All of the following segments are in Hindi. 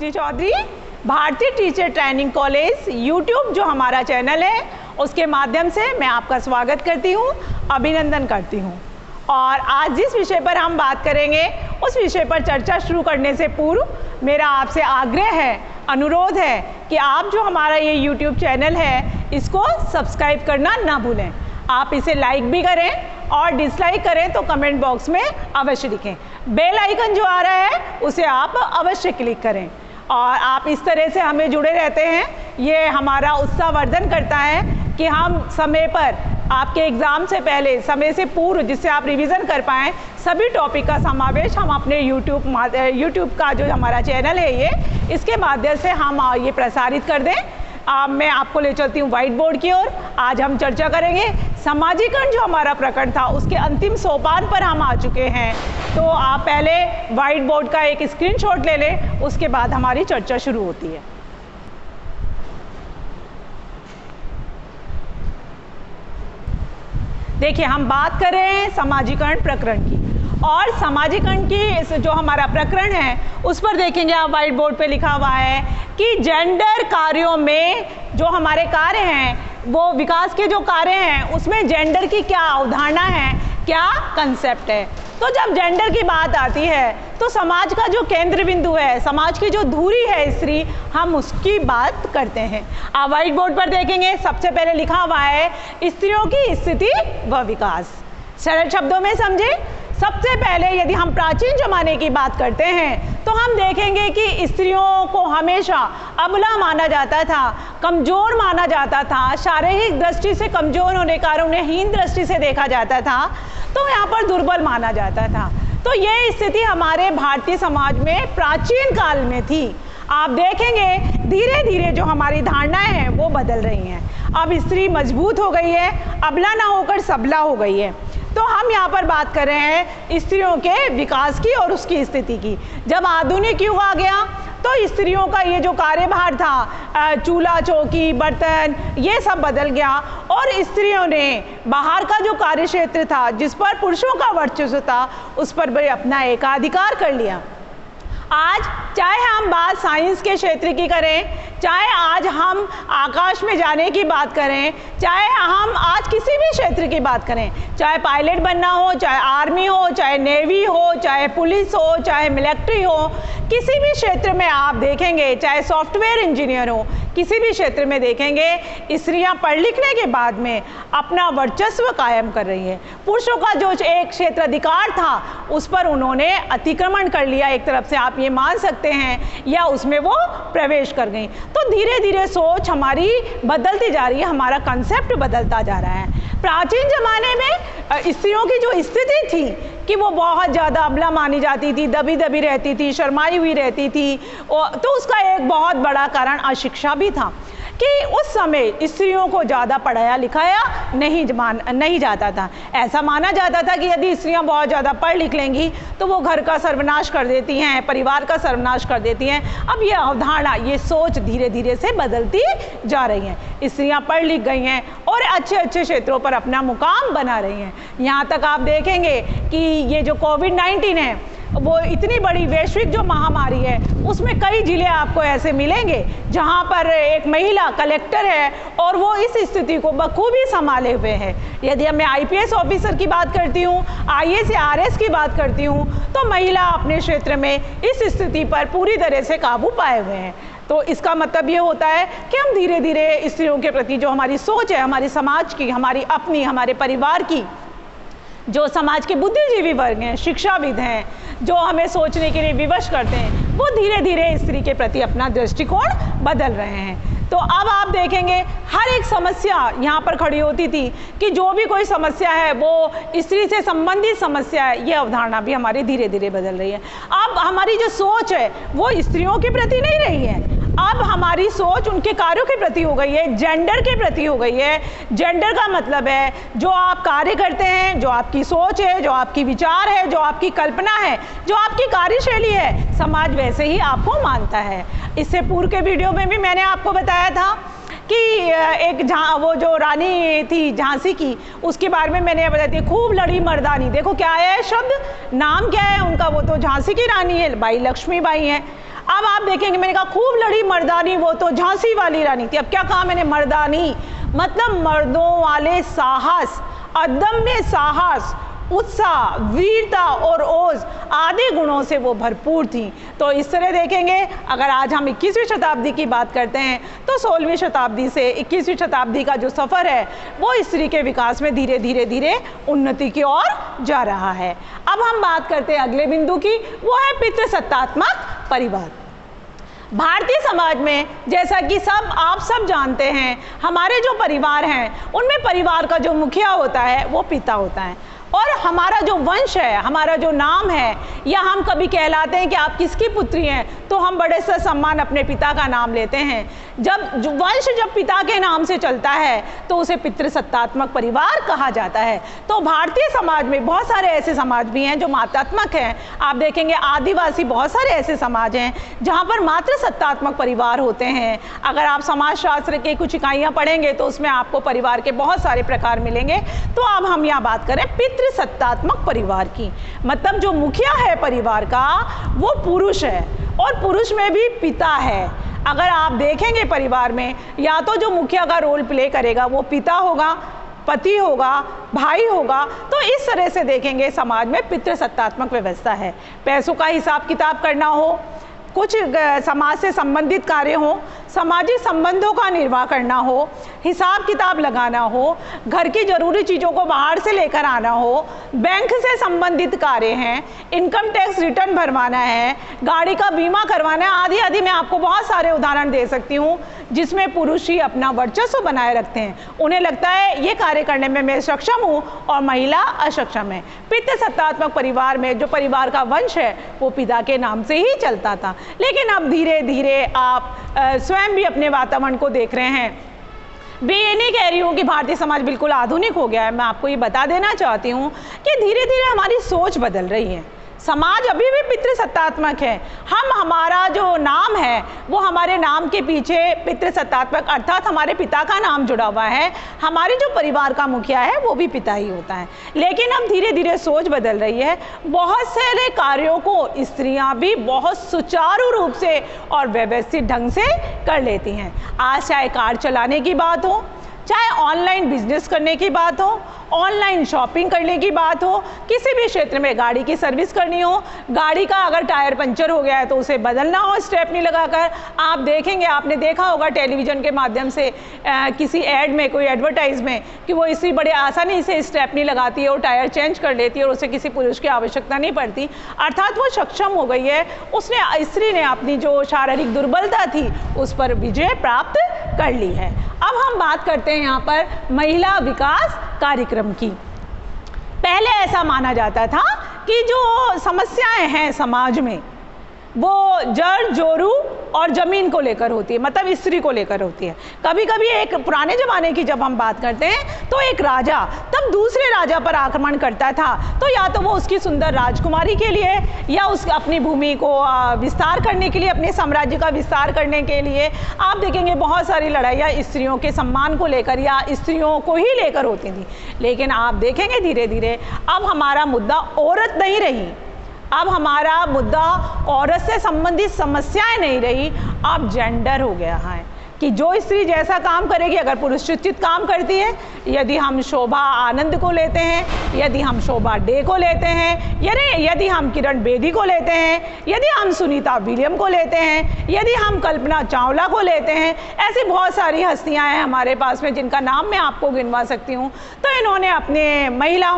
दीप्ति चौधरी, भारतीय टीचर ट्रेनिंग कॉलेज यूट्यूब जो हमारा चैनल है उसके माध्यम से मैं आपका स्वागत करती हूँ, अभिनंदन करती हूँ। और आज जिस विषय पर हम बात करेंगे उस विषय पर चर्चा शुरू करने से पूर्व मेरा आपसे आग्रह है, अनुरोध है कि आप जो हमारा ये यूट्यूब चैनल है इसको सब्सक्राइब करना ना भूलें। आप इसे लाइक भी करें और डिसलाइक करें तो कमेंट बॉक्स में अवश्य लिखें। बेल आइकन जो आ रहा है उसे आप अवश्य क्लिक करें और आप इस तरह से हमें जुड़े रहते हैं। ये हमारा उत्साहवर्धन करता है कि हम समय पर आपके एग्ज़ाम से पहले, समय से पूर्व, जिससे आप रिवीजन कर पाएँ, सभी टॉपिक का समावेश हम अपने यूट्यूब का जो हमारा चैनल है इसके माध्यम से हम ये प्रसारित कर दें। मैं आपको ले चलती हूँ व्हाइट बोर्ड की ओर। आज हम चर्चा करेंगे समाजीकरण जो हमारा प्रकरण था उसके अंतिम सोपान पर हम आ चुके हैं। तो आप पहले व्हाइट बोर्ड का एक स्क्रीनशॉट ले लें, उसके बाद हमारी चर्चा शुरू होती है। देखिए, हम बात कर रहे हैं समाजीकरण प्रकरण की, और समाजीकरण की जो हमारा प्रकरण है उस पर देखेंगे आप व्हाइट बोर्ड पे लिखा हुआ है कि जेंडर कार्यों में जो हमारे कार्य हैं, वो विकास के जो कार्य हैं उसमें जेंडर की क्या अवधारणा है, क्या कंसेप्ट है। तो जब जेंडर की बात आती है तो समाज का जो केंद्र बिंदु है, समाज की जो धुरी है स्त्री, हम उसकी बात करते हैं। आप व्हाइट बोर्ड पर देखेंगे सबसे पहले लिखा हुआ है स्त्रियों की स्थिति व विकास। सरल शब्दों में समझे, सबसे पहले यदि हम प्राचीन जमाने की बात करते हैं तो हम देखेंगे कि स्त्रियों को हमेशा अबला माना जाता था, कमज़ोर माना जाता था, शारीरिक दृष्टि से कमज़ोर होने के कारण उन्हें हीन दृष्टि से देखा जाता था, तो यहाँ पर दुर्बल माना जाता था। तो ये स्थिति हमारे भारतीय समाज में प्राचीन काल में थी। आप देखेंगे धीरे धीरे जो हमारी धारणाएं हैं वो बदल रही हैं। अब स्त्री मजबूत हो गई है, अबला ना होकर सबला हो गई है। तो हम यहाँ पर बात कर रहे हैं स्त्रियों के विकास की और उसकी स्थिति की। जब आधुनिक युग आ गया तो स्त्रियों का ये जो कार्यभार था, चूल्हा चौकी बर्तन, ये सब बदल गया और स्त्रियों ने बाहर का जो कार्य क्षेत्र था जिस पर पुरुषों का वर्चस्व था उस पर भी अपना एकाधिकार कर लिया। आज चाहे हम बात साइंस के क्षेत्र की करें, चाहे आज हम आकाश में जाने की बात करें, चाहे हम आज किसी भी क्षेत्र की बात करें, चाहे पायलट बनना हो, चाहे आर्मी हो, चाहे नेवी हो, चाहे पुलिस हो, चाहे मिलिट्री हो, किसी भी क्षेत्र में आप देखेंगे, चाहे सॉफ्टवेयर इंजीनियर हो, किसी भी क्षेत्र में देखेंगे स्त्रियां पढ़ लिखने के बाद में अपना वर्चस्व कायम कर रही हैं। पुरुषों का जो एक क्षेत्र अधिकार था उस पर उन्होंने अतिक्रमण कर लिया, एक तरफ से आप ये मान सकते हैं, या उसमें वो प्रवेश कर गई। तो धीरे धीरे सोच हमारी बदलती जा रही है, हमारा कंसेप्ट बदलता जा रहा है। प्राचीन जमाने में स्त्रियों की जो स्थिति थी कि वो बहुत ज़्यादा अबला मानी जाती थी, दबी दबी रहती थी, शर्माई हुई रहती थी, तो उसका एक बहुत बड़ा कारण अशिक्षा भी था कि उस समय स्त्रियों को ज़्यादा पढ़ाया लिखाया नहीं जाता था। ऐसा माना जाता था कि यदि स्त्रियां बहुत ज़्यादा पढ़ लिख लेंगी तो वो घर का सर्वनाश कर देती हैं, परिवार का सर्वनाश कर देती हैं। अब ये अवधारणा, ये सोच धीरे धीरे से बदलती जा रही है। स्त्रियां पढ़ लिख गई हैं और अच्छे अच्छे क्षेत्रों पर अपना मुकाम बना रही हैं। यहाँ तक आप देखेंगे कि ये जो कोविड-19 है वो इतनी बड़ी वैश्विक जो महामारी है उसमें कई जिले आपको ऐसे मिलेंगे जहां पर एक महिला कलेक्टर है और वो इस स्थिति को बखूबी संभाले हुए है। यदि मैं आईपीएस ऑफिसर की बात करती हूँ, आईएएस या आरएस की बात करती हूँ, तो महिला अपने क्षेत्र में इस स्थिति पर पूरी तरह से काबू पाए हुए हैं। तो इसका मतलब ये होता है कि हम धीरे धीरे स्त्रियों के प्रति जो हमारी सोच है, हमारी समाज की, हमारी अपनी, हमारे परिवार की, जो समाज के बुद्धिजीवी वर्ग हैं, शिक्षाविद हैं, जो हमें सोचने के लिए विवश करते हैं, वो धीरे धीरे स्त्री के प्रति अपना दृष्टिकोण बदल रहे हैं। तो अब आप देखेंगे हर एक समस्या यहाँ पर खड़ी होती थी कि जो भी कोई समस्या है वो स्त्री से संबंधित समस्या है, ये अवधारणा भी हमारी धीरे धीरे बदल रही है। अब हमारी जो सोच है वो स्त्रियों के प्रति नहीं रही है, अब हमारी सोच उनके कार्यों के प्रति हो गई है, जेंडर के प्रति हो गई है। जेंडर का मतलब है जो आप कार्य करते हैं, जो आपकी सोच है, जो आपकी विचार है, जो आपकी कल्पना है, जो आपकी कार्यशैली है, समाज वैसे ही आपको मानता है। इससे पूर्व के वीडियो में भी मैंने आपको बताया था कि एक वो जो रानी थी झांसी की, उसके बारे में मैंने बताई थी, खूब लड़ी मर्दानी। देखो क्या है शब्द, नाम क्या है उनका, वो तो झांसी की रानी है, बाई लक्ष्मीबाई हैं। अब आप देखेंगे मैंने कहा खूब लड़ी मर्दानी, वो तो झांसी वाली रानी थी। अब क्या कहा मैंने, मर्दानी, मतलब मर्दों वाले साहस, अदम्य साहस, उत्साह, वीरता और ओज आदि गुणों से वो भरपूर थी। तो इस तरह देखेंगे, अगर आज हम 21वीं शताब्दी की बात करते हैं तो 16वीं शताब्दी से 21वीं शताब्दी का जो सफ़र है वो स्त्री के विकास में धीरे धीरे धीरे उन्नति की ओर जा रहा है। अब हम बात करते हैं अगले बिंदु की, वो है पितृसत्तात्मक परिवार। भारतीय समाज में जैसा कि आप सब जानते हैं, हमारे जो परिवार हैं उनमें परिवार का जो मुखिया होता है वो पिता होता है, और हमारा जो वंश है, हमारा जो नाम है, या हम कभी कहलाते हैं कि आप किसकी पुत्री हैं, तो हम बड़े से सम्मान अपने पिता का नाम लेते हैं। जब वंश जब पिता के नाम से चलता है तो उसे पितृसत्तात्मक परिवार कहा जाता है। तो भारतीय समाज में बहुत सारे ऐसे समाज भी हैं जो मात्रात्मक हैं। आप देखेंगे आदिवासी बहुत सारे ऐसे समाज हैं जहाँ पर मातृसत्तात्मक परिवार होते हैं। अगर आप समाजशास्त्र की कुछ इकाइयाँ पढ़ेंगे तो उसमें आपको परिवार के बहुत सारे प्रकार मिलेंगे। तो अब हम यहाँ बात करें पितृसत्तात्मक परिवार की, मतलब जो मुखिया है परिवार का वो पुरुष है, और पुरुष में भी पिता है। अगर आप देखेंगे परिवार में, या तो जो मुखिया का रोल प्ले करेगा वो पिता होगा, पति होगा, भाई होगा। तो इस तरह से देखेंगे समाज में पितृसत्तात्मक व्यवस्था है। पैसों का हिसाब किताब करना हो, कुछ समाज से संबंधित कार्य हो, सामाजिक संबंधों का निर्वाह करना हो, हिसाब किताब लगाना हो, घर की ज़रूरी चीज़ों को बाहर से लेकर आना हो, बैंक से संबंधित कार्य हैं, इनकम टैक्स रिटर्न भरवाना है, गाड़ी का बीमा करवाना है, आदि आदि। मैं आपको बहुत सारे उदाहरण दे सकती हूँ जिसमें पुरुष ही अपना वर्चस्व बनाए रखते हैं। उन्हें लगता है ये कार्य करने में मैं सक्षम हूँ और महिला असक्षम है। पितृसत्तात्मक परिवार में जो परिवार का वंश है वो पिता के नाम से ही चलता था। लेकिन अब धीरे धीरे आप स्वयं भी अपने वातावरण को देख रहे हैं। मैं ये नहीं कह रही हूँ कि भारतीय समाज बिल्कुल आधुनिक हो गया है, मैं आपको ये बता देना चाहती हूँ कि धीरे धीरे हमारी सोच बदल रही है। समाज अभी भी पितृसत्तात्मक है। हमारा जो नाम है वो हमारे नाम के पीछे पितृसत्तात्मक अर्थात हमारे पिता का नाम जुड़ा हुआ है। हमारे जो परिवार का मुखिया है वो भी पिता ही होता है। लेकिन अब धीरे धीरे सोच बदल रही है। बहुत सारे कार्यों को स्त्रियां भी बहुत सुचारू रूप से और व्यवस्थित ढंग से कर लेती हैं। आज चाहे कार चलाने की बात हो, चाहे ऑनलाइन बिजनेस करने की बात हो, ऑनलाइन शॉपिंग करने की बात हो, किसी भी क्षेत्र में गाड़ी की सर्विस करनी हो, गाड़ी का अगर टायर पंचर हो गया है तो उसे बदलना हो स्टेपनी लगाकर। आप देखेंगे, आपने देखा होगा टेलीविज़न के माध्यम से किसी ऐड में, कोई एडवर्टाइज में, कि वो स्त्री बड़े आसानी से स्टेपनी लगाती है और टायर चेंज कर लेती है और उसे किसी पुरुष की आवश्यकता नहीं पड़ती। अर्थात वो सक्षम हो गई है, उसने स्त्री ने अपनी जो शारीरिक दुर्बलता थी उस पर विजय प्राप्त कर ली है। अब हम बात करते हैं यहाँ पर महिला विकास कार्यक्रम की। पहले ऐसा माना जाता था कि जो समस्याएं हैं समाज में वो जड़ जोरू और ज़मीन को लेकर होती है, मतलब स्त्री को लेकर होती है। कभी कभी एक पुराने ज़माने की जब हम बात करते हैं तो एक राजा तब दूसरे राजा पर आक्रमण करता था, तो या तो वो उसकी सुंदर राजकुमारी के लिए या उस अपनी भूमि को विस्तार करने के लिए, अपने साम्राज्य का विस्तार करने के लिए। आप देखेंगे बहुत सारी लड़ाइयाँ स्त्रियों के सम्मान को लेकर या स्त्रियों को ही लेकर होती थी। लेकिन आप देखेंगे धीरे धीरे अब हमारा मुद्दा औरत नहीं रही, अब हमारा मुद्दा औरत से संबंधित समस्याएं नहीं रही, अब जेंडर हो गया है कि जो स्त्री जैसा काम करेगी, अगर पुरुष चित काम करती है, यदि हम शोभा आनंद को लेते हैं, यदि हम शोभा डे को लेते हैं, यदि हम किरण बेदी को लेते हैं, यदि हम सुनीता विलियम को लेते हैं, यदि हम कल्पना चावला को लेते हैं, ऐसी बहुत सारी हस्तियां हैं हमारे पास में जिनका नाम मैं आपको गिनवा सकती हूँ। तो इन्होंने अपने महिला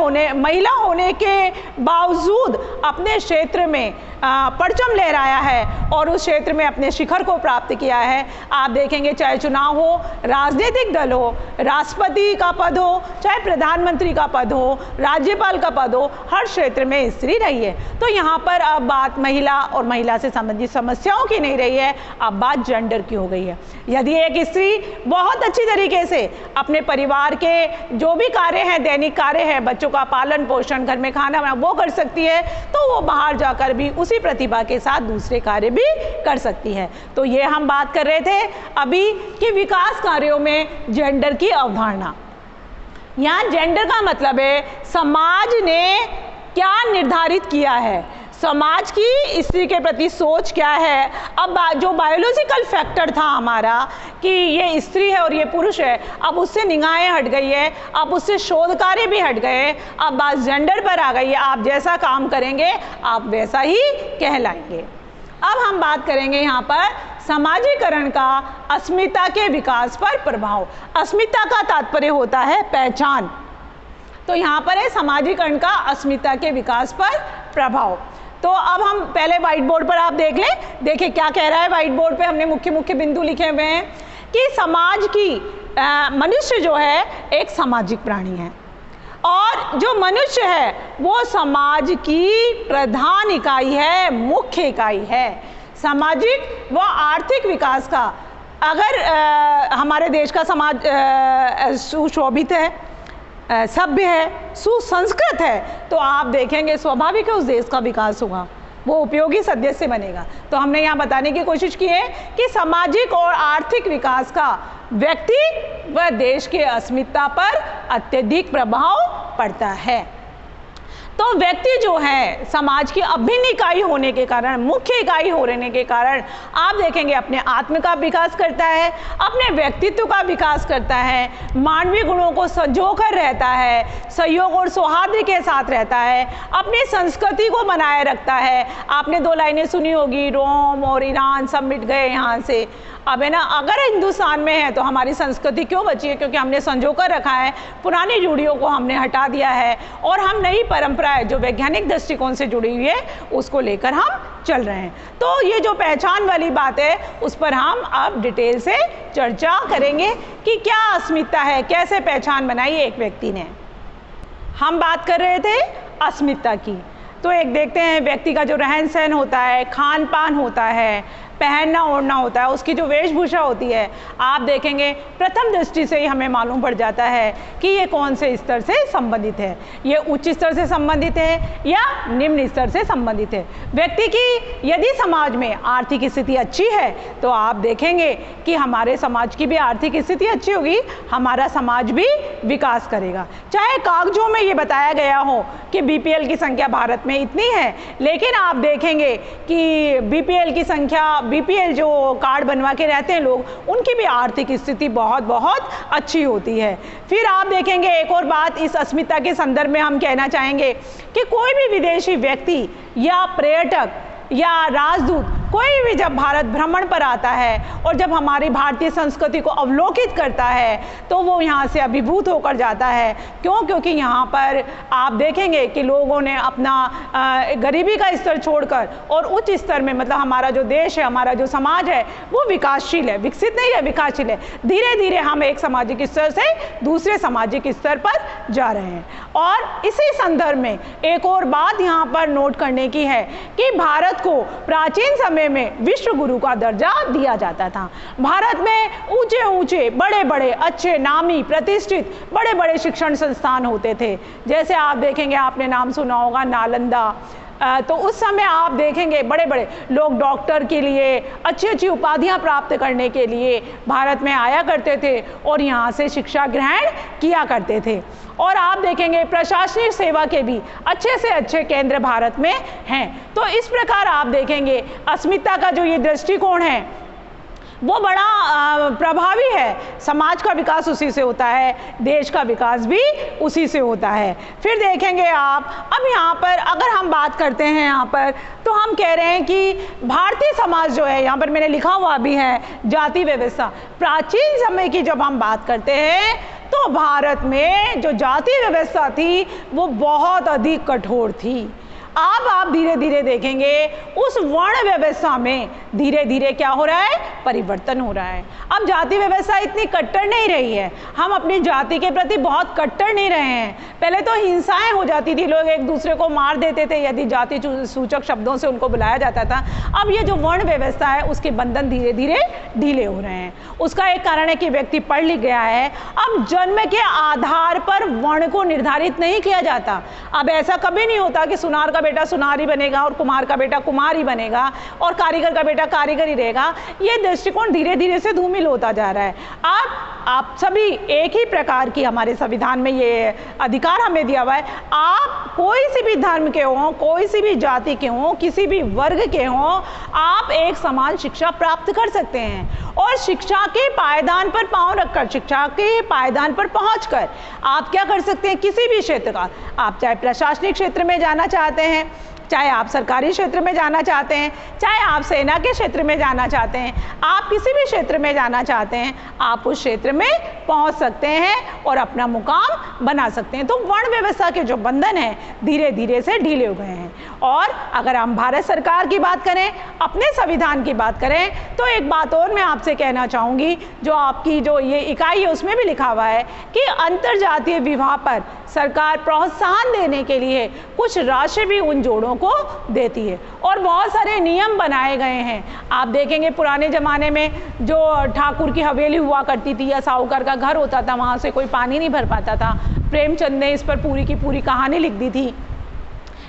होने के बावजूद अपने क्षेत्र में परचम लहराया है और उस क्षेत्र में अपने शिखर को प्राप्त किया है। आप देखेंगे चाहे चुनाव हो, राजनीतिक दल हो, राष्ट्रपति का पद हो, चाहे प्रधानमंत्री का पद हो, राज्यपाल का पद हो, हर क्षेत्र में स्त्री रही है। तो यहाँ पर अब बात महिला और महिला से संबंधित समस्याओं की नहीं रही है, अब बात जेंडर की हो गई है। यदि एक स्त्री बहुत अच्छी तरीके से अपने परिवार के जो भी कार्य हैं, दैनिक कार्य है, बच्चों का पालन पोषण, घर में खाना बनाना, वो कर सकती है, तो वो बाहर जाकर भी उसी प्रतिभा के साथ दूसरे कार्य भी कर सकती है। तो ये हम बात कर रहे थे। अभी अभी कि विकास कार्यों में जेंडर की अवधारणा। यहाँ जेंडर का मतलब है समाज ने क्या निर्धारित किया है, समाज की स्त्री के प्रति सोच क्या है। अब जो बायोलॉजिकल फैक्टर था हमारा कि ये स्त्री है और ये पुरुष है, अब उससे निगाहें हट गई है, अब उससे शोध कार्य भी हट गए, अब बात जेंडर पर आ गई है। आप जैसा काम करेंगे आप वैसा ही कहलाएंगे। अब हम बात करेंगे यहाँ पर समाजीकरण का अस्मिता के विकास पर प्रभाव। अस्मिता का तात्पर्य होता है पहचान, तो यहाँ पर है समाजीकरण का अस्मिता के विकास पर प्रभाव। तो अब हम पहले व्हाइट बोर्ड पर आप देख लें, देखिए क्या कह रहा है व्हाइट बोर्ड पे। हमने मुख्य मुख्य बिंदु लिखे हुए हैं कि समाज की मनुष्य जो है एक सामाजिक प्राणी है और जो मनुष्य है वो समाज की प्रधान इकाई है, मुख्य इकाई है। सामाजिक व आर्थिक विकास का अगर हमारे देश का समाज सुशोभित है, सभ्य है, सुसंस्कृत है, तो आप देखेंगे स्वाभाविक है उस देश का विकास होगा, वो उपयोगी सदस्य बनेगा। तो हमने यहाँ बताने की कोशिश की है कि सामाजिक और आर्थिक विकास का व्यक्ति व देश के अस्मिता पर अत्यधिक प्रभाव पड़ता है। तो व्यक्ति जो है समाज की अभिन्न इकाई होने के कारण, मुख्य इकाई होने के कारण आप देखेंगे अपने आत्म का विकास करता है, अपने व्यक्तित्व का विकास करता है, मानवीय गुणों को संजोकर रहता है, सहयोग और सौहार्द के साथ रहता है, अपनी संस्कृति को बनाए रखता है। आपने 2 लाइनें सुनी होगी, रोम और ईरान सब मिट गए यहाँ से। अब है ना, अगर हिंदुस्तान में है तो हमारी संस्कृति क्यों बची है? क्योंकि हमने संजो कर रखा है, पुरानी रूढ़ियों को हमने हटा दिया है और हम नई परंपराएं जो वैज्ञानिक दृष्टिकोण से जुड़ी हुई है उसको लेकर हम चल रहे हैं। तो ये जो पहचान वाली बात है उस पर हम अब डिटेल से चर्चा करेंगे कि क्या अस्मिता है, कैसे पहचान बनाई एक व्यक्ति ने। हम बात कर रहे थे अस्मिता की, तो एक देखते हैं व्यक्ति का जो रहन सहन होता है, खान पान होता है, पहनना ओढ़ना होता है, उसकी जो वेशभूषा होती है, आप देखेंगे प्रथम दृष्टि से ही हमें मालूम पड़ जाता है कि ये कौन से स्तर से संबंधित है, ये उच्च स्तर से संबंधित है या निम्न स्तर से संबंधित है। व्यक्ति की यदि समाज में आर्थिक स्थिति अच्छी है तो आप देखेंगे कि हमारे समाज की भी आर्थिक स्थिति अच्छी होगी, हमारा समाज भी विकास करेगा। चाहे कागजों में ये बताया गया हो कि बीपीएल की संख्या भारत में इतनी है, लेकिन आप देखेंगे कि बीपीएल की संख्या, बीपीएल जो कार्ड बनवा के रहते हैं लोग, उनकी भी आर्थिक स्थिति बहुत बहुत अच्छी होती है। फिर आप देखेंगे एक और बात इस अस्मिता के संदर्भ में हम कहना चाहेंगे कि कोई भी विदेशी व्यक्ति या पर्यटक या राजदूत कोई भी जब भारत भ्रमण पर आता है और जब हमारी भारतीय संस्कृति को अवलोकित करता है तो वो यहाँ से अभिभूत होकर जाता है। क्यों? क्योंकि यहाँ पर आप देखेंगे कि लोगों ने अपना गरीबी का स्तर छोड़कर और उच्च स्तर में, मतलब हमारा जो देश है, हमारा जो समाज है वो विकासशील है, विकसित नहीं है, विकासशील है। धीरे धीरे हम एक सामाजिक स्तर से दूसरे सामाजिक स्तर पर जा रहे हैं। और इसी संदर्भ में एक और बात यहाँ पर नोट करने की है कि भारत को प्राचीन समय में विश्व गुरु का दर्जा दिया जाता था। भारत में ऊंचे ऊंचे बड़े बड़े अच्छे नामी प्रतिष्ठित बड़े बड़े शिक्षण संस्थान होते थे। जैसे आप देखेंगे, आपने नाम सुना होगा नालंदा, तो उस समय आप देखेंगे बड़े बड़े लोग डॉक्टर के लिए अच्छी अच्छी उपाधियां प्राप्त करने के लिए भारत में आया करते थे और यहाँ से शिक्षा ग्रहण किया करते थे। और आप देखेंगे प्रशासनिक सेवा के भी अच्छे से अच्छे केंद्र भारत में हैं। तो इस प्रकार आप देखेंगे अस्मिता का जो ये दृष्टिकोण है वो बड़ा प्रभावी है। समाज का विकास उसी से होता है, देश का विकास भी उसी से होता है। फिर देखेंगे आप, अब यहाँ पर अगर हम बात करते हैं यहाँ पर, तो हम कह रहे हैं कि भारतीय समाज जो है, यहाँ पर मैंने लिखा हुआ भी है जाति व्यवस्था। प्राचीन समय की जब हम बात करते हैं तो भारत में जो जाति व्यवस्था थी वो बहुत अधिक कठोर थी। अब आप धीरे धीरे देखेंगे उस वर्ण व्यवस्था में धीरे धीरे क्या हो रहा है, परिवर्तन हो रहा है। अब जाति व्यवस्था इतनी कट्टर नहीं रही है, हम अपनी जाति के प्रति बहुत कट्टर नहीं रहे हैं। पहले तो हिंसाएं हो जाती थी, लोग एक दूसरे को मार देते थे यदि जाति सूचक शब्दों से उनको बुलाया जाता था। अब ये जो वर्ण व्यवस्था है उसके बंधन धीरे धीरे ढीले हो रहे हैं। उसका एक कारण है कि व्यक्ति पढ़ लिख गया है। अब जन्म के आधार पर वर्ण को निर्धारित नहीं किया जाता। अब ऐसा कभी नहीं होता कि सुनार का बेटा सुनारी बनेगा और कुम्हार का बेटा कुम्हार ही बनेगा और कारीगर का बेटा कारीगर ही रहेगा, ये दृष्टिकोण धीरे धीरे से धूमिल होता जा रहा है। आप सभी एक ही प्रकार की, हमारे संविधान में ये अधिकार हमें दिया हुआ है, आप कोई सी भी धर्म के हों, कोई सी भी जाति के हों, किसी भी वर्ग के हों, आप एक समान शिक्षा प्राप्त कर सकते हैं। और शिक्षा के पायदान पर पांव रखकर, शिक्षा के पायदान पर पहुंचकर आप क्या कर सकते हैं, किसी भी क्षेत्र का, आप चाहे प्रशासनिक क्षेत्र में जाना चाहते हैं, चाहे आप सरकारी क्षेत्र में जाना चाहते हैं, चाहे आप सेना के क्षेत्र में जाना चाहते हैं, आप किसी भी क्षेत्र में जाना चाहते हैं, आप उस क्षेत्र में पहुंच सकते हैं और अपना मुकाम बना सकते हैं। तो वर्ण व्यवस्था के जो बंधन हैं धीरे धीरे से ढीले हो गए हैं। और अगर हम भारत सरकार की बात करें, अपने संविधान की बात करें, तो एक बात और मैं आपसे कहना चाहूँगी, जो आपकी जो ये इकाई है उसमें भी लिखा हुआ है कि अंतरजातीय विवाह पर सरकार प्रोत्साहन देने के लिए कुछ राशि भी उन जोड़ों को देती है और बहुत सारे नियम बनाए गए हैं। आप देखेंगे पुराने ज़माने में जो ठाकुर की हवेली हुआ करती थी या साहूकार का घर होता था, वहाँ से कोई पानी नहीं भर पाता था। प्रेमचंद ने इस पर पूरी की पूरी कहानी लिख दी थी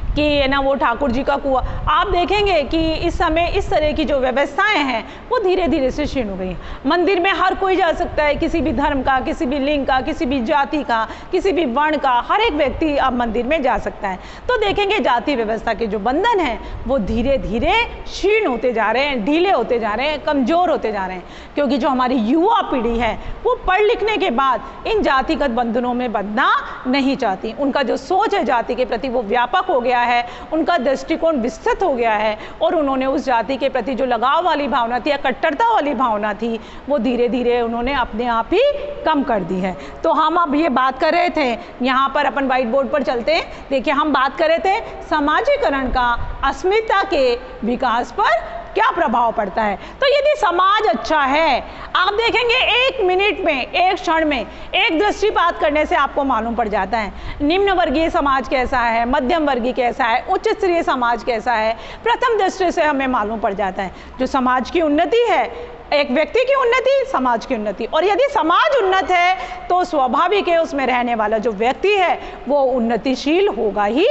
कि है ना वो ठाकुर जी का कुआं। आप देखेंगे कि इस समय इस तरह की जो व्यवस्थाएं हैं वो धीरे धीरे से क्षीण हो गई हैं। मंदिर में हर कोई जा सकता है, किसी भी धर्म का, किसी भी लिंग का, किसी भी जाति का, किसी भी वर्ण का, हर एक व्यक्ति अब मंदिर में जा सकता है। तो देखेंगे जाति व्यवस्था के जो बंधन हैं वो धीरे धीरे क्षीण होते जा रहे हैं, ढीले होते जा रहे हैं, कमज़ोर होते जा रहे हैं, क्योंकि जो हमारी युवा पीढ़ी है वो पढ़ लिखने के बाद इन जातिगत बंधनों में बंधना नहीं चाहती। उनका जो सोच है जाति के प्रति वो व्यापक हो गया है, उनका दृष्टिकोण विस्तृत हो गया है और उन्होंने उस जाति के प्रति जो लगाव वाली भावना थी या कट्टरता वाली भावना थी वो धीरे धीरे उन्होंने अपने आप ही कम कर दी है। तो हम अब ये बात कर रहे थे, यहाँ पर अपन व्हाइट बोर्ड पर चलते हैं, देखिए हम बात कर रहे थे समाजीकरण का अस्मिता के विकास पर क्या प्रभाव पड़ता है। तो यदि समाज अच्छा है, आप देखेंगे एक मिनट में, एक क्षण में, एक दृष्टिपात करने से आपको मालूम पड़ जाता है निम्न वर्गीय समाज कैसा है, मध्यम वर्गीय कैसा है, उच्च स्तरीय समाज कैसा है। प्रथम दृष्टि से हमें मालूम पड़ जाता है जो समाज की उन्नति है, एक व्यक्ति की उन्नति, समाज की उन्नति। और यदि समाज उन्नत है तो स्वाभाविक है उसमें रहने वाला जो व्यक्ति है वो उन्नतिशील होगा ही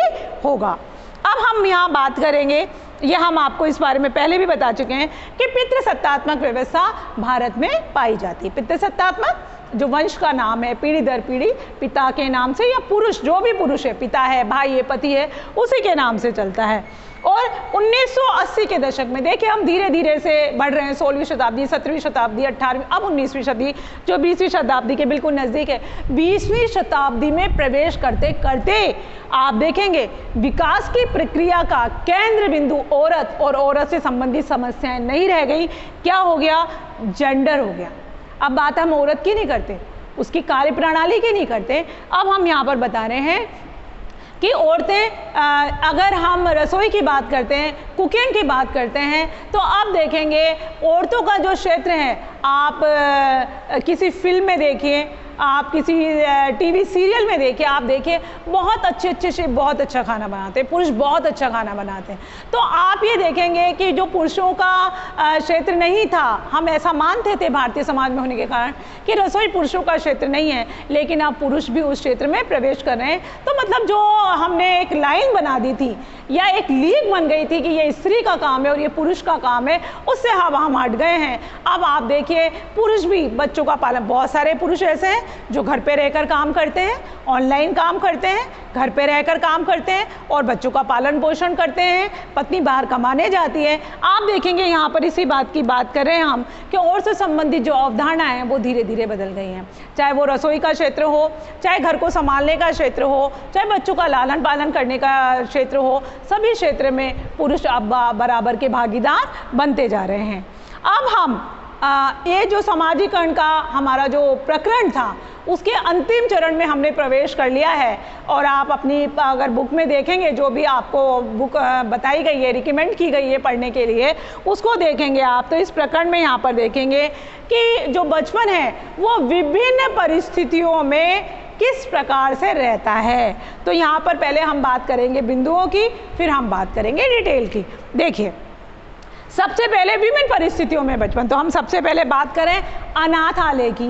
होगा। अब हम यहाँ बात करेंगे, यह हम आपको इस बारे में पहले भी बता चुके हैं कि पितृसत्तात्मक व्यवस्था भारत में पाई जाती है। पितृसत्तात्मक जो वंश का नाम है, पीढ़ी दर पीढ़ी पिता के नाम से या पुरुष, जो भी पुरुष है, पिता है, भाई है, पति है, उसी के नाम से चलता है। और 1980 के दशक में देखिए हम धीरे धीरे से बढ़ रहे हैं, 16वीं शताब्दी, 17वीं शताब्दी, 18वीं, अब 19वीं शताब्दी जो 20वीं शताब्दी के बिल्कुल नज़दीक है। 20वीं शताब्दी में प्रवेश करते करते आप देखेंगे विकास की प्रक्रिया का केंद्र बिंदु औरत और औरत से संबंधित समस्याएं नहीं रह गई। क्या हो गया? जेंडर हो गया। अब बात हम औरत की नहीं करते, उसकी कार्य प्रणाली की नहीं करते, अब हम यहाँ पर बता रहे हैं कि औरतें, अगर हम रसोई की बात करते हैं, कुकिंग की बात करते हैं, तो अब देखेंगे औरतों का जो क्षेत्र है, आप किसी फिल्म में देखिए, आप किसी टीवी सीरियल में देखिए, आप देखिए बहुत अच्छे अच्छे शेफ बहुत अच्छा खाना बनाते हैं, पुरुष बहुत अच्छा खाना बनाते हैं। तो आप ये देखेंगे कि जो पुरुषों का क्षेत्र नहीं था, हम ऐसा मानते थे भारतीय समाज में होने के कारण कि रसोई पुरुषों का क्षेत्र नहीं है, लेकिन अब पुरुष भी उस क्षेत्र में प्रवेश कर रहे हैं। तो मतलब जो हमने एक लाइन बना दी थी या एक लीग बन गई थी कि ये स्त्री का काम है और ये पुरुष का काम है, उससे हम हट गए हैं। अब आप देखिए पुरुष भी बच्चों का पालन, बहुत सारे पुरुष ऐसे हैं जो घर पे रहकर काम करते हैं, ऑनलाइन काम करते हैं, घर पे रहकर काम करते हैं और बच्चों का पालन पोषण करते हैं, पत्नी बाहर कमाने जाती है। आप देखेंगे यहाँ पर इसी बात की बात कर रहे हैं हम कि और से संबंधित जो अवधारणा है वो धीरे धीरे बदल गई हैं, चाहे वो रसोई का क्षेत्र हो, चाहे घर को संभालने का क्षेत्र हो, चाहे बच्चों का लालन पालन करने का क्षेत्र हो, सभी क्षेत्र में पुरुष अब बराबर के भागीदार बनते जा रहे हैं। अब हम ये जो समाजीकरण का हमारा जो प्रकरण था उसके अंतिम चरण में हमने प्रवेश कर लिया है। और आप अपनी अगर बुक में देखेंगे, जो भी आपको बुक बताई गई है, रिकमेंड की गई है पढ़ने के लिए, उसको देखेंगे आप, तो इस प्रकरण में यहाँ पर देखेंगे कि जो बचपन है वो विभिन्न परिस्थितियों में किस प्रकार से रहता है। तो यहाँ पर पहले हम बात करेंगे बिंदुओं की, फिर हम बात करेंगे डिटेल की। देखिए सबसे पहले विभिन्न परिस्थितियों में बचपन, तो हम सबसे पहले बात करें अनाथालय की,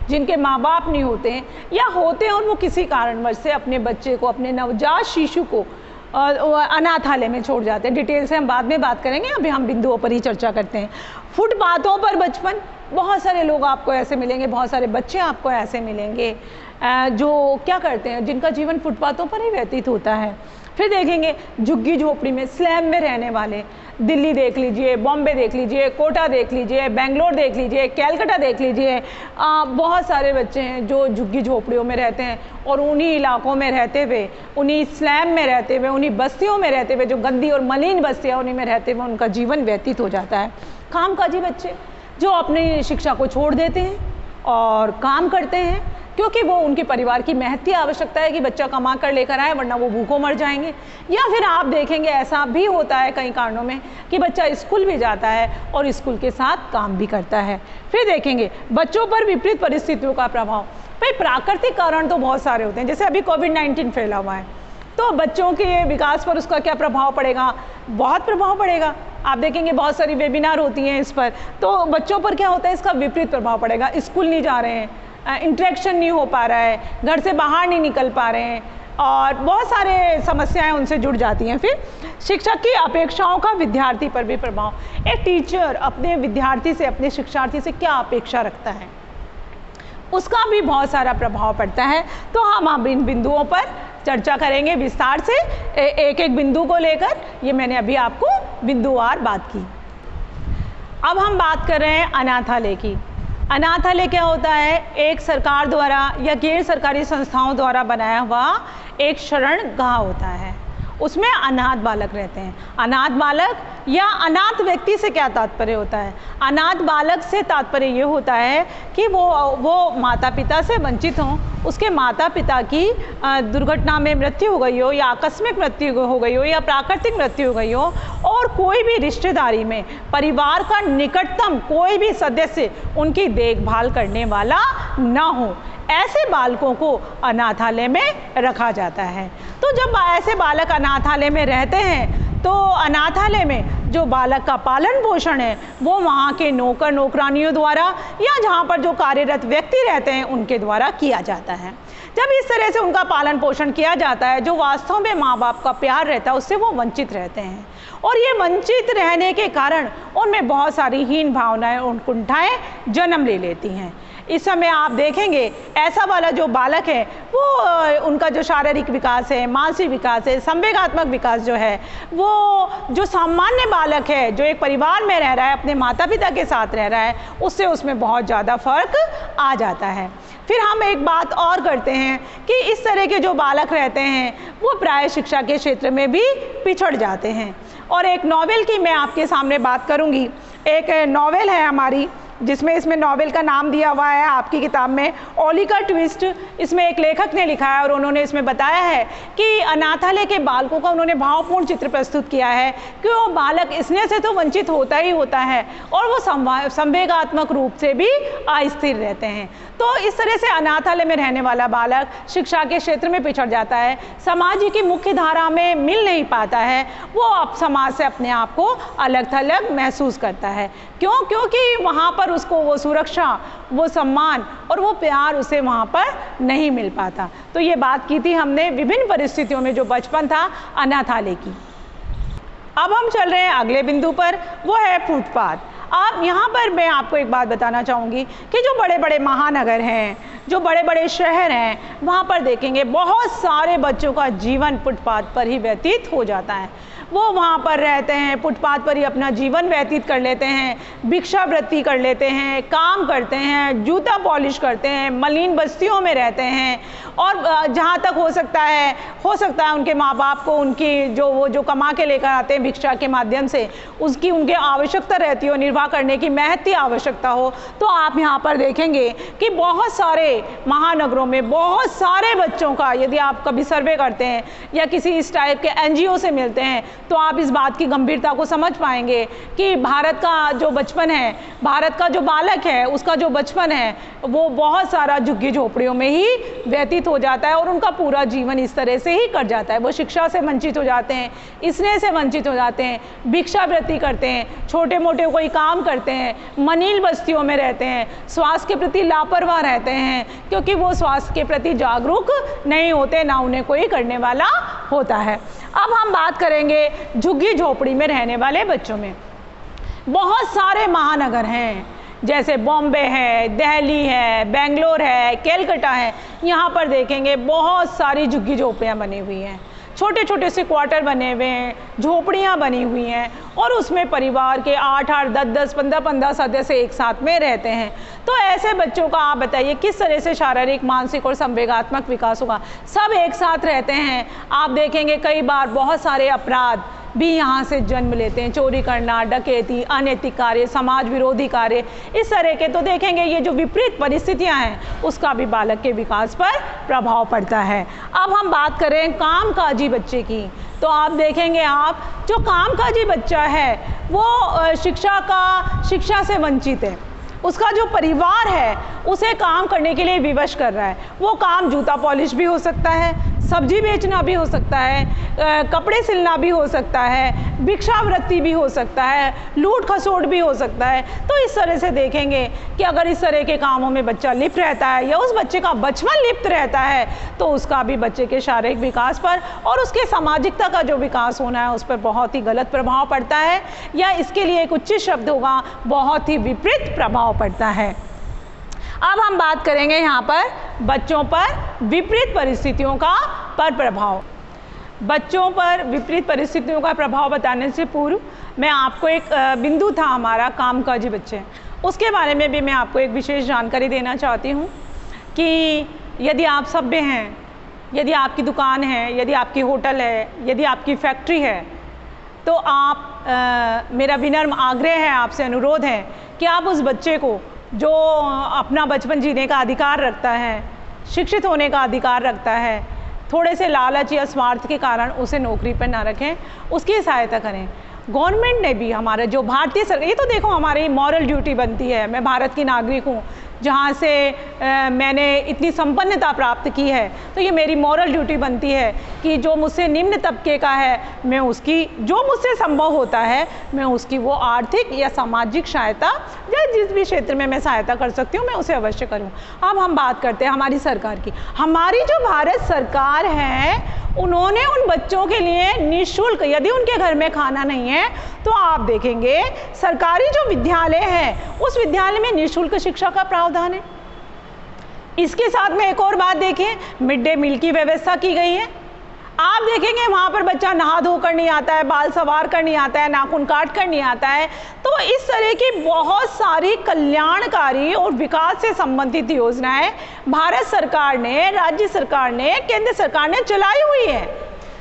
जिनके माँ बाप नहीं होते हैं या होते हैं और वो किसी कारणवश से अपने बच्चे को, अपने नवजात शिशु को अनाथालय में छोड़ जाते हैं। डिटेल से हम बाद में बात करेंगे, अभी हम बिंदुओं पर ही चर्चा करते हैं। फुटपाथों पर बचपन, बहुत सारे लोग आपको ऐसे मिलेंगे, बहुत सारे बच्चे आपको ऐसे मिलेंगे जो क्या करते हैं, जिनका जीवन फुटपाथों पर ही व्यतीत होता है। फिर देखेंगे झुग्गी झोपड़ी में, स्लैम में रहने वाले, दिल्ली देख लीजिए, बॉम्बे देख लीजिए, कोटा देख लीजिए, बेंगलोर देख लीजिए, कैलकाटा देख लीजिए, बहुत सारे बच्चे हैं जो झुग्गी झोपड़ियों में रहते हैं और उन्हीं इलाकों में रहते हुए, उन्हीं स्लैम में रहते हुए, उन्हीं बस्तियों में रहते हुए, जो गंदी और मलिन बस्तियाँ उन्हीं में रहते हुए उनका जीवन व्यतीत हो जाता है। कामकाजी बच्चे जो अपनी शिक्षा को छोड़ देते हैं और काम करते हैं, क्योंकि वो उनके परिवार की महती आवश्यकता है कि बच्चा कमा कर लेकर आए, वरना वो भूखों मर जाएंगे। या फिर आप देखेंगे ऐसा भी होता है कई कारणों में कि बच्चा स्कूल भी जाता है और स्कूल के साथ काम भी करता है। फिर देखेंगे बच्चों पर विपरीत परिस्थितियों का प्रभाव। भाई प्राकृतिक कारण तो बहुत सारे होते हैं, जैसे अभी कोविड-19 फैला हुआ है, तो बच्चों के विकास पर उसका क्या प्रभाव पड़ेगा? बहुत प्रभाव पड़ेगा। आप देखेंगे बहुत सारी वेबिनार होती हैं इस पर, तो बच्चों पर क्या होता है, इसका विपरीत प्रभाव पड़ेगा। स्कूल नहीं जा रहे हैं, इंटरेक्शन नहीं हो पा रहा है, घर से बाहर नहीं निकल पा रहे हैं और बहुत सारे समस्याएं उनसे जुड़ जाती हैं। फिर शिक्षक की अपेक्षाओं का विद्यार्थी पर भी प्रभाव। एक टीचर अपने विद्यार्थी से, अपने शिक्षार्थी से क्या अपेक्षा रखता है, उसका भी बहुत सारा प्रभाव पड़ता है। तो हम इन बिंदुओं पर चर्चा करेंगे विस्तार से, एक एक बिंदु को लेकर। ये मैंने अभी आपको बिंदुवार बात की। अब हम बात कर रहे हैं अनाथालय की। अनाथालय क्या होता है? एक सरकार द्वारा या गैर सरकारी संस्थाओं द्वारा बनाया हुआ एक शरणगाह होता है, उसमें अनाथ बालक रहते हैं। अनाथ बालक या अनाथ व्यक्ति से क्या तात्पर्य होता है? अनाथ बालक से तात्पर्य ये होता है कि वो माता पिता से वंचित हों, उसके माता पिता की दुर्घटना में मृत्यु हो गई हो, या आकस्मिक मृत्यु हो गई हो, या प्राकृतिक मृत्यु हो गई हो, और कोई भी रिश्तेदारी में परिवार का निकटतम कोई भी सदस्य उनकी देखभाल करने वाला ना हो, ऐसे बालकों को अनाथालय में रखा जाता है। तो जब ऐसे बालक अनाथालय में रहते हैं, तो अनाथालय में जो बालक का पालन पोषण है वो वहाँ के नौकर नौकरानियों द्वारा या जहाँ पर जो कार्यरत व्यक्ति रहते हैं उनके द्वारा किया जाता है। जब इस तरह से उनका पालन पोषण किया जाता है, जो वास्तव में माँ बाप का प्यार रहता है उससे वो वंचित रहते हैं, और ये वंचित रहने के कारण उनमें बहुत सारी हीन भावनाएं और कुंठाएं जन्म ले लेती हैं। इस समय आप देखेंगे ऐसा वाला जो बालक है वो उनका जो शारीरिक विकास है, मानसिक विकास है, संवेगात्मक विकास जो है, वो जो सामान्य बालक है जो एक परिवार में रह रहा है, अपने माता पिता के साथ रह रहा है, उससे उसमें बहुत ज़्यादा फर्क आ जाता है। फिर हम एक बात और करते हैं कि इस तरह के जो बालक रहते हैं वो प्राय शिक्षा के क्षेत्र में भी पिछड़ जाते हैं। और एक नॉवेल की मैं आपके सामने बात करूंगी। एक नॉवेल है हमारी, जिसमें इसमें नॉवेल का नाम दिया हुआ है आपकी किताब में ओलिका ट्विस्ट। इसमें एक लेखक ने लिखा है और उन्होंने इसमें बताया है कि अनाथालय के बालकों का उन्होंने भावपूर्ण चित्र प्रस्तुत किया है कि वो बालक स्नेह से तो वंचित होता ही होता है और वो संवेगात्मक रूप से भी अस्थिर रहते हैं। तो इस तरह से अनाथालय में रहने वाला बालक शिक्षा के क्षेत्र में पिछड़ जाता है, समाज की मुख्य धारा में मिल नहीं पाता है, वो अब समाज से अपने आप को अलग थलग महसूस करता है। क्यों? क्योंकि वहाँ पर उसको वो सुरक्षा, वो सम्मान और वो प्यार उसे वहाँ पर नहीं मिल पाता। तो ये बात की थी हमने विभिन्न परिस्थितियों में जो बचपन था अनाथालय की। अब हम चल रहे हैं अगले बिंदु पर, वो है फुटपाथ। आप यहाँ पर मैं आपको एक बात बताना चाहूँगी कि जो बड़े बड़े महानगर हैं, जो बड़े बड़े शहर हैं, वहाँ पर देखेंगे बहुत सारे बच्चों का जीवन फुटपाथ पर ही व्यतीत हो जाता है। वो वहाँ पर रहते हैं, फुटपाथ पर ही अपना जीवन व्यतीत कर लेते हैं, भिक्षावृत्ति कर लेते हैं, काम करते हैं, जूता पॉलिश करते हैं, मलिन बस्तियों में रहते हैं, और जहाँ तक हो सकता है उनके माँ बाप को उनकी जो कमा के लेकर आते हैं भिक्षा के माध्यम से, उसकी उनके आवश्यकता रहती हो, निर्वाह करने की महती आवश्यकता हो। तो आप यहाँ पर देखेंगे कि बहुत सारे महानगरों में बहुत सारे बच्चों का, यदि आप कभी सर्वे करते हैं या किसी इस टाइप के NGO से मिलते हैं, तो आप इस बात की गंभीरता को समझ पाएंगे कि भारत का जो बचपन है, भारत का जो बालक है, उसका जो बचपन है वो बहुत सारा झुग्गी झोपड़ियों में ही व्यतीत हो जाता है और उनका पूरा जीवन इस तरह से ही कट जाता है। वो शिक्षा से वंचित हो जाते हैं, स्नेह से वंचित हो जाते हैं, भिक्षावृत्ति करते हैं, छोटे मोटे कोई काम काम करते हैं, मनील बस्तियों में रहते हैं, स्वास्थ्य के प्रति लापरवाह रहते हैं, क्योंकि वो स्वास्थ्य के प्रति जागरूक नहीं होते, ना उन्हें कोई करने वाला होता है। अब हम बात करेंगे झुग्गी झोपड़ी में रहने वाले बच्चों में। बहुत सारे महानगर हैं, जैसे बॉम्बे है, दिल्ली है, बेंगलोर है, कलकत्ता है। यहाँ पर देखेंगे बहुत सारी झुग्गी झोपड़ियाँ बनी हुई हैं, छोटे छोटे से क्वार्टर बने हुए हैं, झोपड़ियाँ बनी हुई हैं, और उसमें परिवार के 8-8, 10-10, 15-15 सदस्य एक साथ में रहते हैं। तो ऐसे बच्चों का आप बताइए किस तरह से शारीरिक, मानसिक और संवेगात्मक विकास होगा। सब एक साथ रहते हैं, आप देखेंगे कई बार बहुत सारे अपराध भी यहाँ से जन्म लेते हैं, चोरी करना, डकैती, अनैतिक कार्य, समाज विरोधी कार्य, इस तरह के। तो देखेंगे ये जो विपरीत परिस्थितियाँ हैं उसका भी बालक के विकास पर प्रभाव पड़ता है। अब हम बात करें कामकाजी बच्चे की, तो आप देखेंगे आप जो कामकाजी बच्चा है वो शिक्षा से वंचित है। उसका जो परिवार है उसे काम करने के लिए विवश कर रहा है। वो काम जूता पॉलिश भी हो सकता है, सब्जी बेचना भी हो सकता है, कपड़े सिलना भी हो सकता है, भिक्षावृत्ति भी हो सकता है, लूट खसोट भी हो सकता है। तो इस तरह से देखेंगे कि अगर इस तरह के कामों में बच्चा लिप्त रहता है या उस बच्चे का बचपन लिप्त रहता है तो उसका भी बच्चे के शारीरिक विकास पर और उसके सामाजिकता का जो विकास होना है उस पर बहुत ही गलत प्रभाव पड़ता है, या इसके लिए एक उचित शब्द होगा, बहुत ही विपरीत प्रभाव पड़ता है। अब हम बात करेंगे यहाँ पर बच्चों पर विपरीत परिस्थितियों का प्रभाव। बच्चों पर विपरीत परिस्थितियों का प्रभाव बताने से पूर्व मैं आपको एक बिंदु था हमारा कामकाजी बच्चे, उसके बारे में भी मैं आपको एक विशेष जानकारी देना चाहती हूँ कि यदि आप सभ्य हैं, यदि आपकी दुकान है, यदि आपकी होटल है, यदि आपकी फैक्ट्री है, तो आप मेरा विनम्र आग्रह है, आपसे अनुरोध है कि आप उस बच्चे को जो अपना बचपन जीने का अधिकार रखता है, शिक्षित होने का अधिकार रखता है, थोड़े से लालच या स्वार्थ के कारण उसे नौकरी पर ना रखें, उसकी सहायता करें। गवर्नमेंट ने भी हमारा जो भारतीय सरकार, ये तो देखो हमारी मॉरल ड्यूटी बनती है, मैं भारत की नागरिक हूँ जहाँ से मैंने इतनी संपन्नता प्राप्त की है, तो ये मेरी मॉरल ड्यूटी बनती है कि जो मुझसे निम्न तबके का है मैं उसकी, जो मुझसे संभव होता है मैं उसकी वो आर्थिक या सामाजिक सहायता या जिस भी क्षेत्र में मैं सहायता कर सकती हूँ मैं उसे अवश्य करूँ। अब हम बात करते हैं हमारी सरकार की। हमारी जो भारत सरकार है उन्होंने उन बच्चों के लिए निःशुल्क, यदि उनके घर में खाना नहीं है तो आप देखेंगे सरकारी जो विद्यालय है उस विद्यालय में निःशुल्क शिक्षा का प्रावधान है। इसके साथ में एक और बात देखिए, मिड डे मील की व्यवस्था की गई है। आप देखेंगे वहाँ पर बच्चा नहा धोकर नहीं आता है, बाल सवार कर नहीं आता है, नाखून काट कर नहीं आता है। तो इस तरह की बहुत सारी कल्याणकारी और विकास से संबंधित योजनाएं भारत सरकार ने, राज्य सरकार ने, केंद्र सरकार ने चलाई हुई है,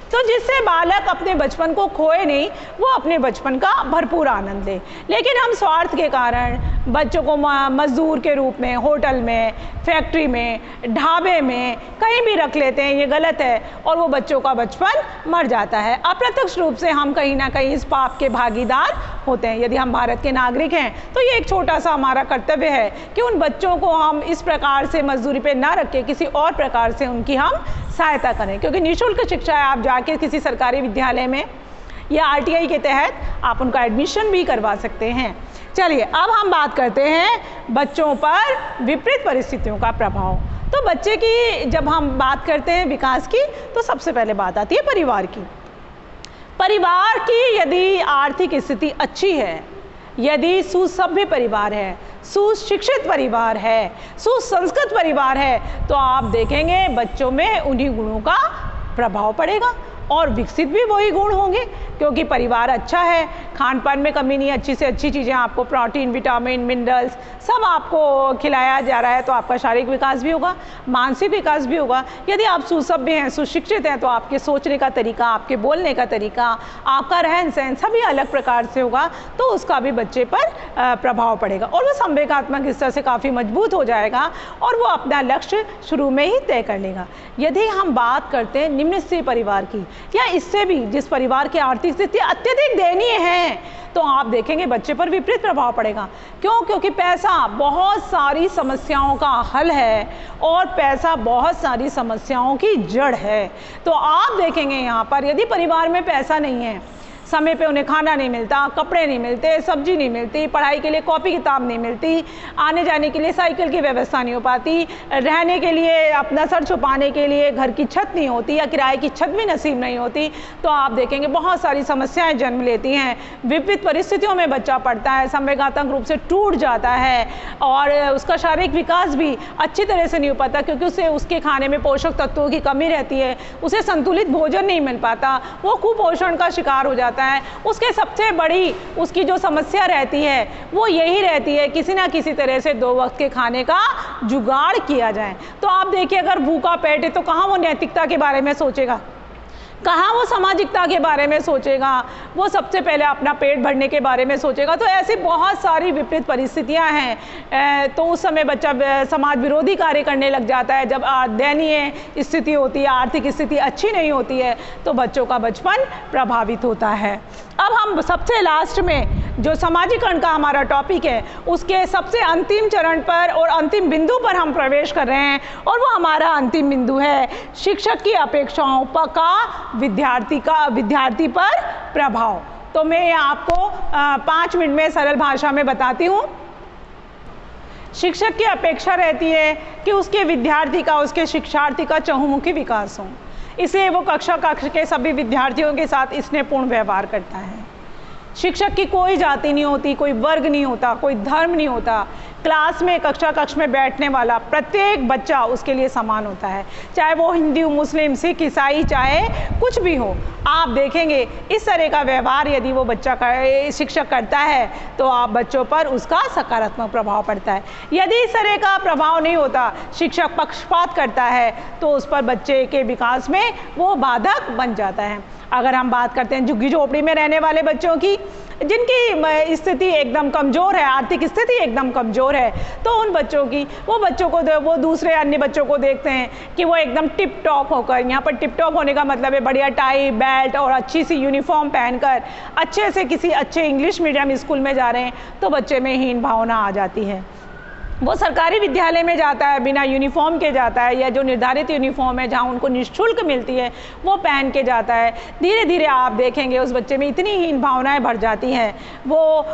तो जिससे बालक अपने बचपन को खोए नहीं, वो अपने बचपन का भरपूर आनंद ले। लेकिन हम स्वार्थ के कारण बच्चों को मजदूर के रूप में होटल में, फैक्ट्री में, ढाबे में कहीं भी रख लेते हैं, ये गलत है, और वो बच्चों का बचपन मर जाता है। अप्रत्यक्ष रूप से हम कहीं ना कहीं इस पाप के भागीदार होते हैं। यदि हम भारत के नागरिक हैं तो ये एक छोटा सा हमारा कर्तव्य है कि उन बच्चों को हम इस प्रकार से मजदूरी पे ना रख के किसी और प्रकार से उनकी हम सहायता करें, क्योंकि निःशुल्क शिक्षा है। आप जाके किसी सरकारी विद्यालय में या RTI के तहत आप उनका एडमिशन भी करवा सकते हैं। चलिए अब हम बात करते हैं बच्चों पर विपरीत परिस्थितियों का प्रभाव। तो बच्चे की जब हम बात करते हैं विकास की तो सबसे पहले बात आती है परिवार की। परिवार की यदि आर्थिक स्थिति अच्छी है, यदि सुसभ्य परिवार है, सुशिक्षित परिवार है, सुसंस्कृत परिवार है, तो आप देखेंगे बच्चों में उन्हीं गुणों का प्रभाव पड़ेगा और विकसित भी वही गुण होंगे, क्योंकि परिवार अच्छा है, खान पान में कमी नहीं, अच्छी से अच्छी चीज़ें आपको, प्रोटीन, विटामिन, मिनरल्स सब आपको खिलाया जा रहा है, तो आपका शारीरिक विकास भी होगा, मानसिक विकास भी होगा। यदि आप सुसभ्य हैं, सुशिक्षित हैं, तो आपके सोचने का तरीका, आपके बोलने का तरीका, आपका रहन सहन सभी अलग प्रकार से होगा, तो उसका भी बच्चे पर प्रभाव पड़ेगा और वो संवेगात्मक स्तर से काफ़ी मजबूत हो जाएगा और वो अपना लक्ष्य शुरू में ही तय कर लेगा। यदि हम बात करते हैं निम्न स्तरीय परिवार की या इससे भी जिस परिवार की आर्थिक स्थिति अत्यधिक दयनीय है, तो आप देखेंगे बच्चे पर विपरीत प्रभाव पड़ेगा। क्यों? क्योंकि पैसा बहुत सारी समस्याओं का हल है और पैसा बहुत सारी समस्याओं की जड़ है। तो आप देखेंगे यहाँ पर यदि परिवार में पैसा नहीं है समय पे उन्हें खाना नहीं मिलता, कपड़े नहीं मिलते, सब्जी नहीं मिलती, पढ़ाई के लिए कॉपी किताब नहीं मिलती, आने जाने के लिए साइकिल की व्यवस्था नहीं हो पाती, रहने के लिए अपना सर छुपाने के लिए घर की छत नहीं होती या किराए की छत भी नसीब नहीं होती, तो आप देखेंगे बहुत सारी समस्याएं जन्म लेती हैं। विपरीत परिस्थितियों में बच्चा पढ़ता है, संवेगात्मक रूप से टूट जाता है और उसका शारीरिक विकास भी अच्छी तरह से नहीं हो पाता, क्योंकि उसे उसके खाने में पोषक तत्वों की कमी रहती है, उसे संतुलित भोजन नहीं मिल पाता, वो कुपोषण का शिकार हो जाता है। उसके सबसे बड़ी उसकी जो समस्या रहती है वो यही रहती है किसी ना किसी तरह से 2 वक्त के खाने का जुगाड़ किया जाए। तो आप देखिए, अगर भूखा पेट है तो कहाँ वो नैतिकता के बारे में सोचेगा, कहाँ वो सामाजिकता के बारे में सोचेगा, वो सबसे पहले अपना पेट भरने के बारे में सोचेगा। तो ऐसी बहुत सारी विपरीत परिस्थितियां हैं, तो उस समय बच्चा समाज विरोधी कार्य करने लग जाता है। जब दयनीय स्थिति होती है, आर्थिक स्थिति अच्छी नहीं होती है, तो बच्चों का बचपन प्रभावित होता है। अब हम सबसे लास्ट में जो समाजीकरण का हमारा टॉपिक है उसके सबसे अंतिम चरण पर और अंतिम बिंदु पर हम प्रवेश कर रहे हैं, और वो हमारा अंतिम बिंदु है शिक्षक की अपेक्षाओं का विद्यार्थी पर प्रभाव। तो मैं आपको 5 मिनट में सरल भाषा में बताती हूँ। शिक्षक की अपेक्षा रहती है कि उसके विद्यार्थी का, उसके शिक्षार्थी का चहुमुखी विकास हो, इसलिए वो कक्षा के सभी विद्यार्थियों के साथ स्नेहपूर्ण व्यवहार करता है। शिक्षक की कोई जाति नहीं होती, कोई वर्ग नहीं होता, कोई धर्म नहीं होता। क्लास में, कक्ष में बैठने वाला प्रत्येक बच्चा उसके लिए समान होता है, चाहे वो हिंदू, मुस्लिम, सिख, ईसाई, चाहे कुछ भी हो। आप देखेंगे इस तरह का व्यवहार यदि वो शिक्षक करता है तो आप बच्चों पर उसका सकारात्मक प्रभाव पड़ता है। यदि इस तरह का प्रभाव नहीं होता, शिक्षक पक्षपात करता है, तो उस पर बच्चे के विकास में वो बाधक बन जाता है। अगर हम बात करते हैं झुग्गी झोपड़ी में रहने वाले बच्चों की, जिनकी स्थिति एकदम कमज़ोर है, आर्थिक स्थिति एकदम कमज़ोर है, तो उन बच्चों की, वो दूसरे अन्य बच्चों को देखते हैं कि वो एकदम टिप टॉप होकर, यहाँ पर टिप टॉप होने का मतलब है बढ़िया टाई, बेल्ट और अच्छी सी यूनिफॉर्म पहनकर अच्छे से किसी अच्छे इंग्लिश मीडियम स्कूल में जा रहे हैं, तो बच्चे में हीन भावना आ जाती है। वो सरकारी विद्यालय में जाता है, बिना यूनिफॉर्म के जाता है, या जो निर्धारित यूनिफॉर्म है जहाँ उनको निःशुल्क मिलती है वो पहन के जाता है। धीरे धीरे आप देखेंगे उस बच्चे में इतनी हीन भावनाएं भर जाती हैं, वो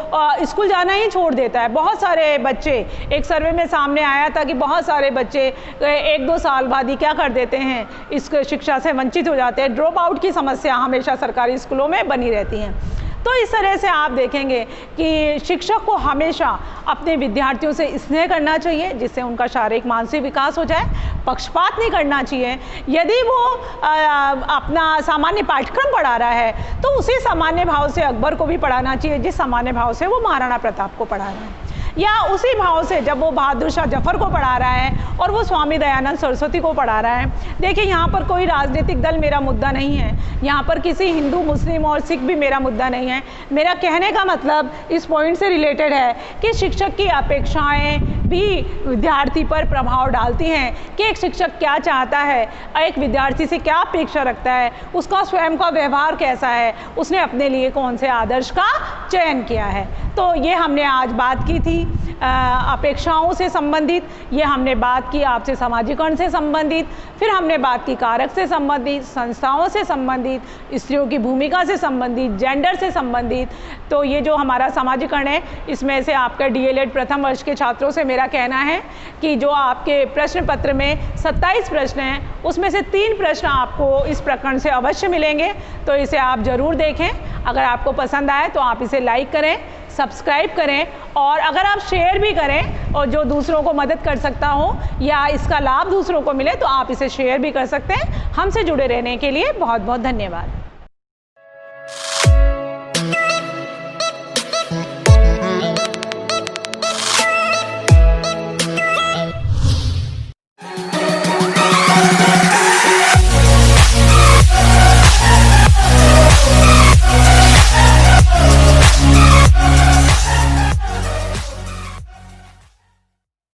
स्कूल जाना ही छोड़ देता है। बहुत सारे बच्चे, एक सर्वे में सामने आया था कि बहुत सारे बच्चे 1-2 साल बाद ही क्या कर देते हैं, इस शिक्षा से वंचित हो जाते हैं। ड्रॉप आउट की समस्या हमेशा सरकारी स्कूलों में बनी रहती हैं। तो इस तरह से आप देखेंगे कि शिक्षक को हमेशा अपने विद्यार्थियों से स्नेह करना चाहिए, जिससे उनका शारीरिक मानसिक विकास हो जाए। पक्षपात नहीं करना चाहिए। यदि वो अपना सामान्य पाठ्यक्रम पढ़ा रहा है तो उसी सामान्य भाव से अकबर को भी पढ़ाना चाहिए जिस सामान्य भाव से वो महाराणा प्रताप को पढ़ा रहा है, या उसी भाव से जब वो बहादुर शाह जफर को पढ़ा रहा है और वो स्वामी दयानंद सरस्वती को पढ़ा रहा है। देखिए, यहाँ पर कोई राजनीतिक दल मेरा मुद्दा नहीं है, यहाँ पर किसी हिंदू, मुस्लिम और सिख भी मेरा मुद्दा नहीं है। मेरा कहने का मतलब इस पॉइंट से रिलेटेड है कि शिक्षक की अपेक्षाएं भी विद्यार्थी पर प्रभाव डालती हैं कि एक शिक्षक क्या चाहता है, एक विद्यार्थी से क्या अपेक्षा रखता है, उसका स्वयं का व्यवहार कैसा है, उसने अपने लिए कौन से आदर्श का चयन किया है। तो ये हमने आज बात की थी अपेक्षाओं से संबंधित, ये हमने बात की आपसे समाजीकरण से संबंधित, फिर हमने बात की कारक से संबंधित, संस्थाओं से संबंधित, स्त्रियों की भूमिका से संबंधित, जेंडर से संबंधित। तो ये जो हमारा समाजीकरण है, इसमें से आपका DLED प्रथम वर्ष के छात्रों से मेरा कहना है कि जो आपके प्रश्न पत्र में 27 प्रश्न हैं, उसमें से 3 प्रश्न आपको इस प्रकरण से अवश्य मिलेंगे, तो इसे आप ज़रूर देखें। अगर आपको पसंद आए तो आप इसे लाइक करें, सब्सक्राइब करें, और अगर आप शेयर भी करें और जो दूसरों को मदद कर सकता हो या इसका लाभ दूसरों को मिले तो आप इसे शेयर भी कर सकते हैं। हमसे जुड़े रहने के लिए बहुत बहुत धन्यवाद।